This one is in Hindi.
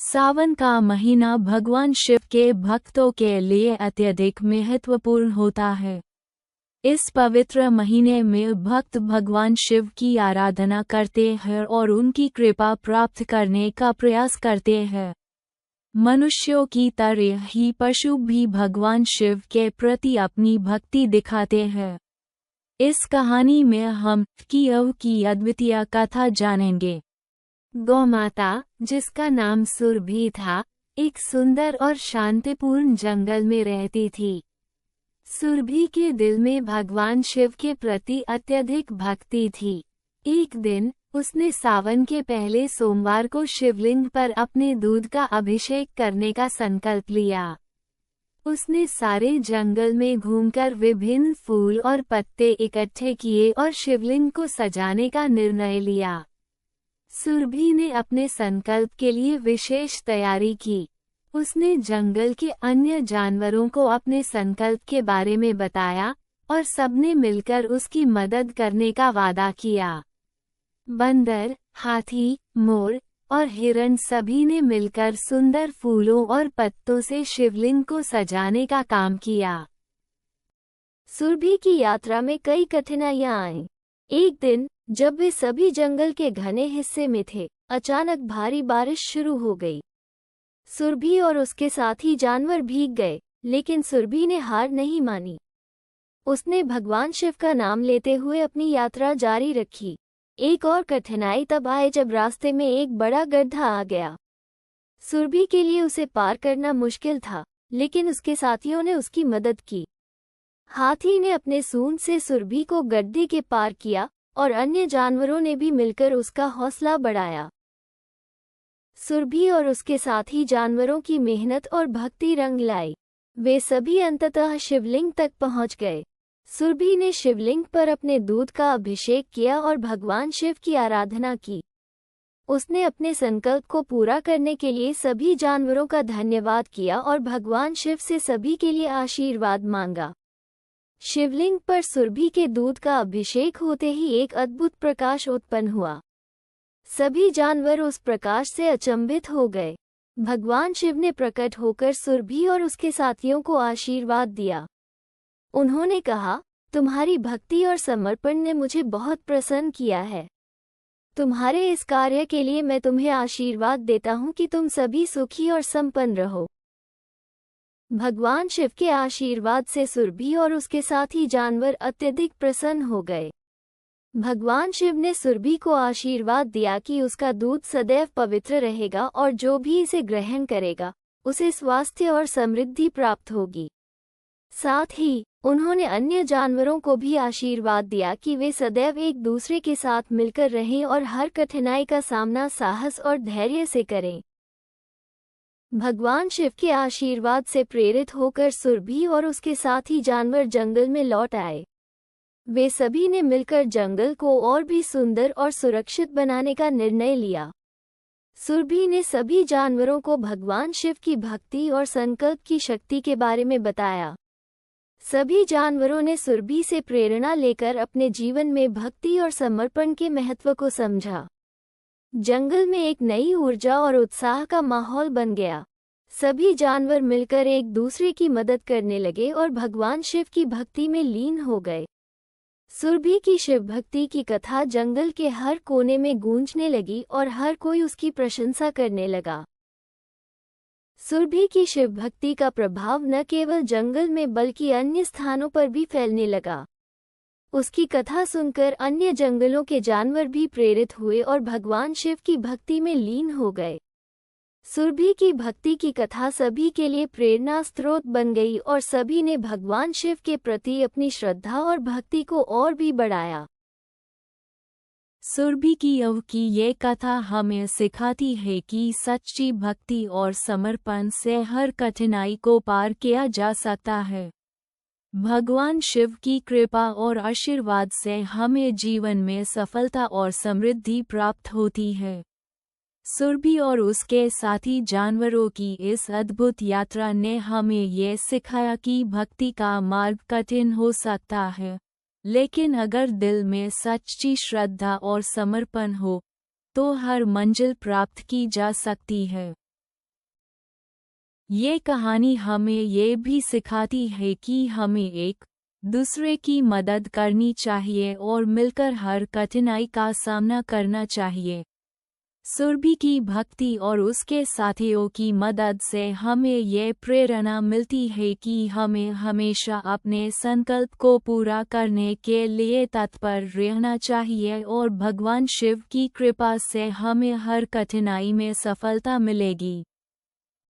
सावन का महीना भगवान शिव के भक्तों के लिए अत्यधिक महत्वपूर्ण होता है। इस पवित्र महीने में भक्त भगवान शिव की आराधना करते हैं और उनकी कृपा प्राप्त करने का प्रयास करते हैं। मनुष्यों की तरह ही पशु भी भगवान शिव के प्रति अपनी भक्ति दिखाते हैं। इस कहानी में हम कीव की अद्वितीय कथा जानेंगे। गौमाता, जिसका नाम सुरभि था, एक सुंदर और शांतिपूर्ण जंगल में रहती थी। सुरभि के दिल में भगवान शिव के प्रति अत्यधिक भक्ति थी। एक दिन उसने सावन के पहले सोमवार को शिवलिंग पर अपने दूध का अभिषेक करने का संकल्प लिया। उसने सारे जंगल में घूमकर विभिन्न फूल और पत्ते इकट्ठे किए और शिवलिंग को सजाने का निर्णय लिया। सुरभि ने अपने संकल्प के लिए विशेष तैयारी की। उसने जंगल के अन्य जानवरों को अपने संकल्प के बारे में बताया और सबने मिलकर उसकी मदद करने का वादा किया। बंदर, हाथी, मोर और हिरण सभी ने मिलकर सुंदर फूलों और पत्तों से शिवलिंग को सजाने का काम किया। सुरभि की यात्रा में कई कठिनाइयां आईं। एक दिन जब वे सभी जंगल के घने हिस्से में थे, अचानक भारी बारिश शुरू हो गई। सुरभि और उसके साथी जानवर भीग गए, लेकिन सुरभि ने हार नहीं मानी। उसने भगवान शिव का नाम लेते हुए अपनी यात्रा जारी रखी। एक और कठिनाई तब आई जब रास्ते में एक बड़ा गड्ढा आ गया। सुरभि के लिए उसे पार करना मुश्किल था, लेकिन उसके साथियों ने उसकी मदद की। हाथी ने अपने सूंड से सुरभि को गड्ढे के पार किया और अन्य जानवरों ने भी मिलकर उसका हौसला बढ़ाया। सुरभि और उसके साथी जानवरों की मेहनत और भक्ति रंग लाई। वे सभी अंततः शिवलिंग तक पहुंच गए। सुरभि ने शिवलिंग पर अपने दूध का अभिषेक किया और भगवान शिव की आराधना की। उसने अपने संकल्प को पूरा करने के लिए सभी जानवरों का धन्यवाद किया और भगवान शिव से सभी के लिए आशीर्वाद मांगा। शिवलिंग पर सुरभि के दूध का अभिषेक होते ही एक अद्भुत प्रकाश उत्पन्न हुआ। सभी जानवर उस प्रकाश से अचंभित हो गए। भगवान शिव ने प्रकट होकर सुरभि और उसके साथियों को आशीर्वाद दिया। उन्होंने कहा, तुम्हारी भक्ति और समर्पण ने मुझे बहुत प्रसन्न किया है। तुम्हारे इस कार्य के लिए मैं तुम्हें आशीर्वाद देता हूँ कि तुम सभी सुखी और संपन्न रहो। भगवान शिव के आशीर्वाद से सुरभि और उसके साथी जानवर अत्यधिक प्रसन्न हो गए। भगवान शिव ने सुरभि को आशीर्वाद दिया कि उसका दूध सदैव पवित्र रहेगा और जो भी इसे ग्रहण करेगा, उसे स्वास्थ्य और समृद्धि प्राप्त होगी। साथ ही उन्होंने अन्य जानवरों को भी आशीर्वाद दिया कि वे सदैव एक दूसरे के साथ मिलकर रहें और हर कठिनाई का सामना साहस और धैर्य से करें। भगवान शिव के आशीर्वाद से प्रेरित होकर सुरभि और उसके साथी जानवर जंगल में लौट आए। वे सभी ने मिलकर जंगल को और भी सुंदर और सुरक्षित बनाने का निर्णय लिया। सुरभि ने सभी जानवरों को भगवान शिव की भक्ति और संकल्प की शक्ति के बारे में बताया। सभी जानवरों ने सुरभि से प्रेरणा लेकर अपने जीवन में भक्ति और समर्पण के महत्व को समझा। जंगल में एक नई ऊर्जा और उत्साह का माहौल बन गया। सभी जानवर मिलकर एक दूसरे की मदद करने लगे और भगवान शिव की भक्ति में लीन हो गए। सुरभि की शिव भक्ति की कथा जंगल के हर कोने में गूंजने लगी और हर कोई उसकी प्रशंसा करने लगा। सुरभि की शिव भक्ति का प्रभाव न केवल जंगल में बल्कि अन्य स्थानों पर भी फैलने लगा। उसकी कथा सुनकर अन्य जंगलों के जानवर भी प्रेरित हुए और भगवान शिव की भक्ति में लीन हो गए। सुरभि की भक्ति की कथा सभी के लिए प्रेरणा स्रोत बन गई और सभी ने भगवान शिव के प्रति अपनी श्रद्धा और भक्ति को और भी बढ़ाया। सुरभि की ये कथा हमें सिखाती है कि सच्ची भक्ति और समर्पण से हर कठिनाई को पार किया जा सकता है। भगवान शिव की कृपा और आशीर्वाद से हमें जीवन में सफलता और समृद्धि प्राप्त होती है। सुरभि और उसके साथी जानवरों की इस अद्भुत यात्रा ने हमें ये सिखाया कि भक्ति का मार्ग कठिन हो सकता है, लेकिन अगर दिल में सच्ची श्रद्धा और समर्पण हो, तो हर मंजिल प्राप्त की जा सकती है। ये कहानी हमें ये भी सिखाती है कि हमें एक दूसरे की मदद करनी चाहिए और मिलकर हर कठिनाई का सामना करना चाहिए। सुरभि की भक्ति और उसके साथियों की मदद से हमें ये प्रेरणा मिलती है कि हमें हमेशा अपने संकल्प को पूरा करने के लिए तत्पर रहना चाहिए और भगवान शिव की कृपा से हमें हर कठिनाई में सफलता मिलेगी।